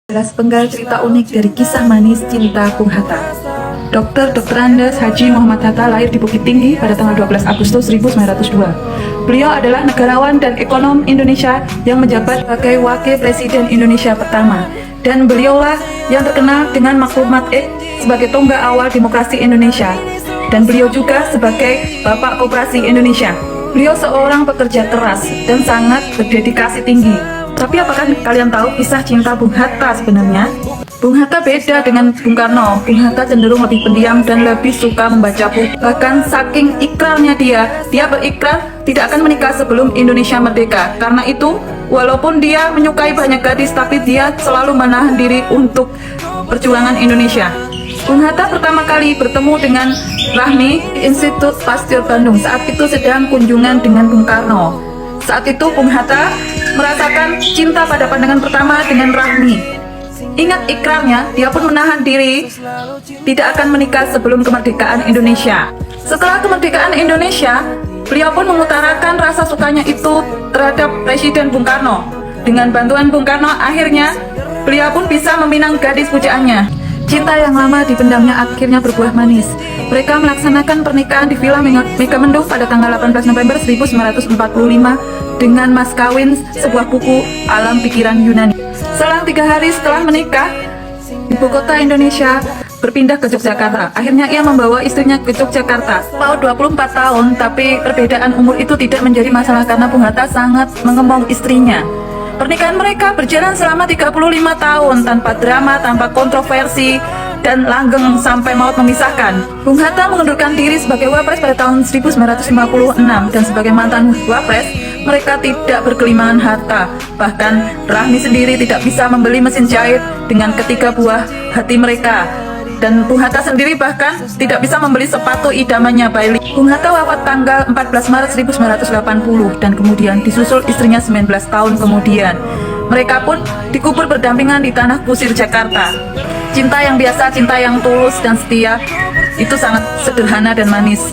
adalah sepenggal cerita unik dari kisah manis cinta Bung Hatta. Dr. Andes Haji Muhammad Hatta lahir di Bukit Tinggi pada tanggal 12 Agustus 1902. Beliau adalah negarawan dan ekonom Indonesia yang menjabat sebagai Wakil Presiden Indonesia pertama. Dan beliaulah yang terkenal dengan maklumat sebagai tonggak awal demokrasi Indonesia. Dan beliau juga sebagai Bapak Koperasi Indonesia. Beliau seorang pekerja keras dan sangat berdedikasi tinggi. Tapi apakah kalian tahu kisah cinta Bung Hatta sebenarnya? Bung Hatta beda dengan Bung Karno. Bung Hatta cenderung lebih pendiam dan lebih suka membaca buku. Bahkan saking ikrarnya dia berikrar tidak akan menikah sebelum Indonesia merdeka. Karena itu, walaupun dia menyukai banyak gadis, tapi dia selalu menahan diri untuk perjuangan Indonesia. Bung Hatta pertama kali bertemu dengan Rahmi di Institut Pasteur Bandung. Saat itu sedang kunjungan dengan Bung Karno. Saat itu Bung Hatta merasakan cinta pada pandangan pertama dengan Rahmi. Ingat ikrarnya, dia pun menahan diri tidak akan menikah sebelum kemerdekaan Indonesia. Setelah kemerdekaan Indonesia, beliau pun mengutarakan rasa sukanya itu terhadap Presiden Bung Karno. Dengan bantuan Bung Karno, akhirnya beliau pun bisa meminang gadis pujaannya. Cinta yang lama dipendamnya akhirnya berbuah manis. Mereka melaksanakan pernikahan di Villa Megamendung pada tanggal 18 November 1945 dengan mas kawin sebuah buku Alam Pikiran Yunani. Selang 3 hari setelah menikah, ibu kota Indonesia berpindah ke Yogyakarta. Akhirnya ia membawa istrinya ke Yogyakarta. Paut 24 tahun, tapi perbedaan umur itu tidak menjadi masalah karena Bung Hatta sangat mengemong istrinya. Pernikahan mereka berjalan selama 35 tahun tanpa drama, tanpa kontroversi, dan langgeng sampai maut memisahkan. Bung Hatta mengundurkan diri sebagai Wapres pada tahun 1956 dan sebagai mantan Wapres, mereka tidak berkelimangan harta. Bahkan Rahmi sendiri tidak bisa membeli mesin jahit dengan ketiga buah hati mereka. Dan Bung Hatta sendiri bahkan tidak bisa membeli sepatu idamannya Bailey. Bung Hatta wafat tanggal 14 Maret 1980 dan kemudian disusul istrinya 19 tahun kemudian. Mereka pun dikubur berdampingan di Tanah Kusir, Jakarta. Cinta yang biasa, cinta yang tulus dan setia, itu sangat sederhana dan manis.